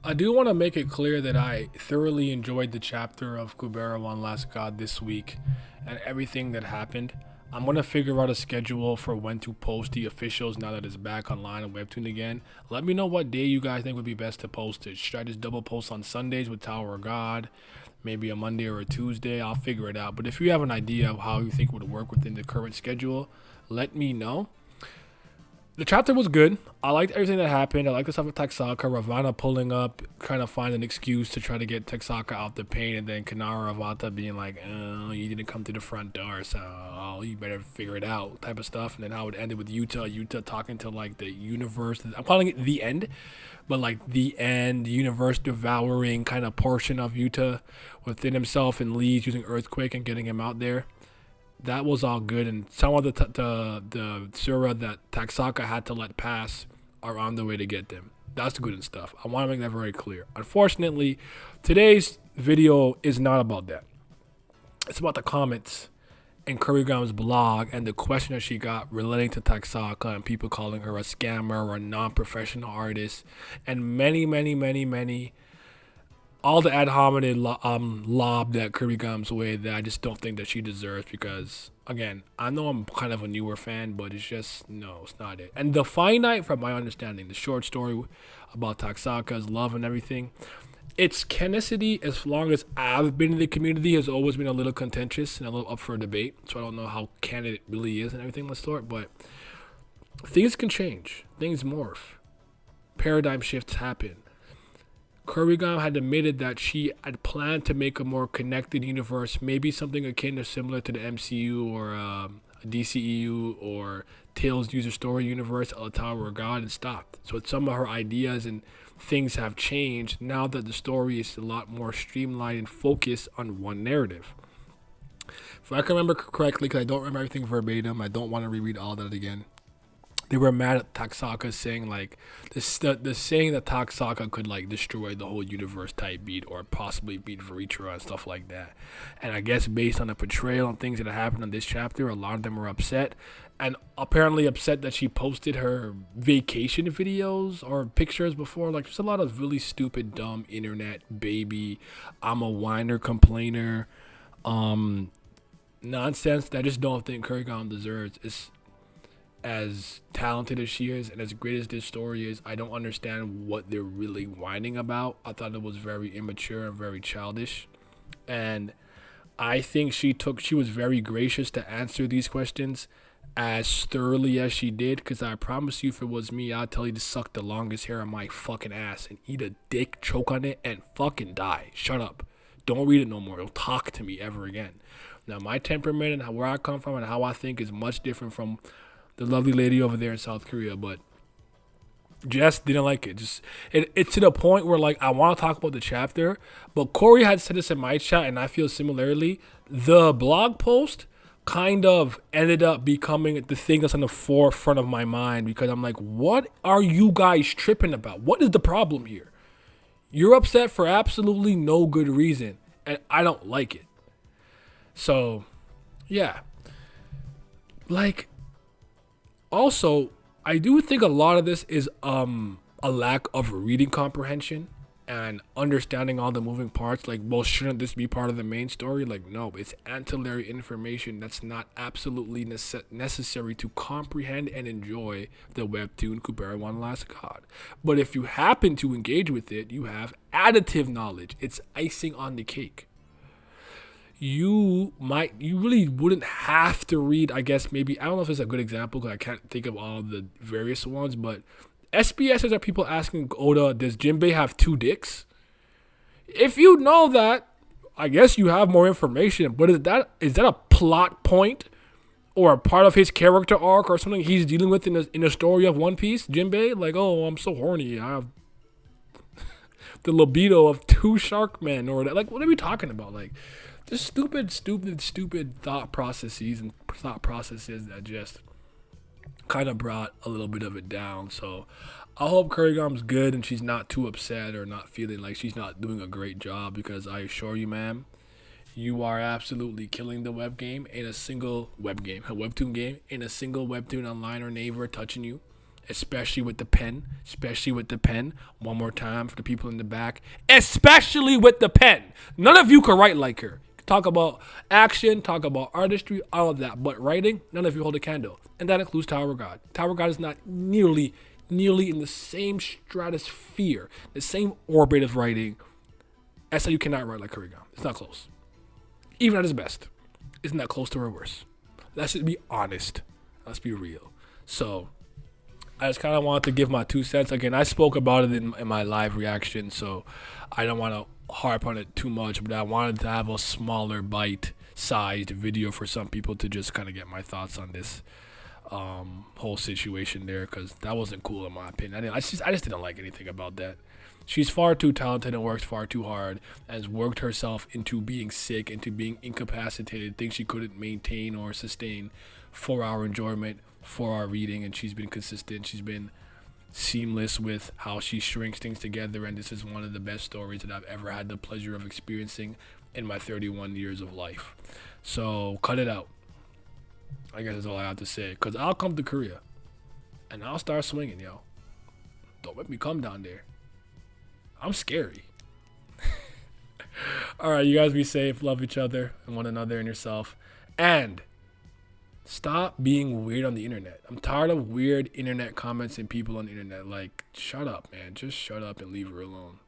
I do want to make it clear that I thoroughly enjoyed the chapter of Kubera One Last God this week and everything that happened. I'm going to figure out a schedule for when to post the officials now that it's back online on Webtoon again. Let me know what day you guys think would be best to post it. Should I just double post on Sundays with Tower of God? Maybe a Monday or a Tuesday? I'll figure it out. But if you have an idea of how you think it would work within the current schedule, let me know. The chapter was good. I liked everything that happened. I liked the stuff with Taksaka, Ravana pulling up, trying to find an excuse to try to get Taksaka out the pain, and then Kanara Ravata being like, oh, you didn't come to the front door, so you better figure it out, type of stuff. And then how it ended with Yuta talking to like the universe. I'm calling it the end, but like the end, universe devouring kind of portion of Yuta within himself and Lee's using Earthquake and getting him out there. That was all good, and some of the Sura that Taksaka had to let pass are on the way to get them. That's good and stuff. I want to make that very clear. Unfortunately, today's video is not about that. It's about the comments in Currygom's blog and the question that she got relating to Taksaka and people calling her a scammer or a non-professional artist, and many all the ad hominem lobbed at Currygom's way that I just don't think that she deserves because, again, I know I'm kind of a newer fan, but it's just, no, it's not it. And the finite, from my understanding, the short story about Taksaka's love and everything, its canonicity, as long as I've been in the community, has always been a little contentious and a little up for debate. So I don't know how canon it really is and everything of the sort, but things can change. Things morph. Paradigm shifts happen. Currygom had admitted that she had planned to make a more connected universe, maybe something akin or similar to the MCU or DCEU or Tales User Story Universe, a Tower of God, and stopped. So some of her ideas and things have changed now that the story is a lot more streamlined and focused on one narrative. If I can remember correctly, because I don't remember everything verbatim, I don't want to reread all that again. They were mad at Taksaka saying like the saying that Taksaka could like destroy the whole universe type beat or possibly beat Verichura and stuff like that. And I guess based on the portrayal and things that happened in this chapter, a lot of them were upset. And apparently upset that she posted her vacation videos or pictures before. Like there's a lot of really stupid, dumb internet baby, I'm a whiner complainer, nonsense that I just don't think Currygom deserves. It's as talented as she is and as great as this story is, I don't understand what they're really whining about. I thought it was very immature and very childish. And I think she was very gracious to answer these questions as thoroughly as she did, because I promise you if it was me, I'd tell you to suck the longest hair on my fucking ass and eat a dick, choke on it, and fucking die. Shut up. Don't read it no more. Don't talk to me ever again. Now, my temperament and where I come from and how I think is much different from the lovely lady over there in South Korea, but Jess didn't like it. It's to the point where like I want to talk about the chapter, but Corey had said this in my chat, and I feel similarly. The blog post kind of ended up becoming the thing that's on the forefront of my mind because I'm like, what are you guys tripping about? What is the problem here? You're upset for absolutely no good reason, and I don't like it. So, yeah, like. Also, I do think a lot of this is a lack of reading comprehension and understanding all the moving parts. Like, well, shouldn't this be part of the main story? Like, no, it's ancillary information that's not absolutely necessary to comprehend and enjoy the webtoon Kubera One Last God. But if you happen to engage with it, you have additive knowledge. It's icing on the cake. You really wouldn't have to read, I guess, maybe, I don't know if it's a good example because I can't think of all of the various ones, but SBSs are people asking Oda, does Jinbei have two dicks? If you know that, I guess you have more information, but is that a plot point or a part of his character arc or something he's dealing with in the story of One Piece, Jinbei? Like, oh, I'm so horny, I have the libido of two shark men, or that. Like, what are we talking about? Like, just stupid thought processes that just kind of brought a little bit of it down. So I hope Currygom's good and she's not too upset or not feeling like she's not doing a great job, because I assure you, ma'am, you are absolutely killing the web game in a single webtoon game in a single webtoon online or neighbor touching you. especially with the pen. Especially with the pen. One more time for the people in the back. Especially with the pen. None of you can write like her. Talk about action, talk about artistry, all of that. But writing, none of you hold a candle. And that includes Tower God. Tower God is not nearly in the same stratosphere, the same orbit of writing. That's how you cannot write like Currygom. It's not close. Even at his best, it's not close to her worst. Let's just be honest. Let's be real. So I just kind of wanted to give my 2 cents. Again, I spoke about it in my live reaction, so I don't want to harp on it too much, but I wanted to have a smaller bite-sized video for some people to just kind of get my thoughts on this whole situation there, because that wasn't cool in my opinion. I just didn't like anything about that. She's far too talented and works far too hard, has worked herself into being sick, into being incapacitated, things she couldn't maintain or sustain for our enjoyment, for our reading, and she's been consistent. She's been seamless with how she shrinks things together, and this is one of the best stories that I've ever had the pleasure of experiencing in my 31 years of life. So cut it out. I guess that's all I have to say, because I'll come to Korea and I'll start swinging, yo. Don't make me come down there. I'm scary. All right, you guys be safe, love each other and one another and yourself, and stop being weird on the internet. I'm tired of weird internet comments and people on the internet. Like, shut up, man. Just shut up and leave her alone.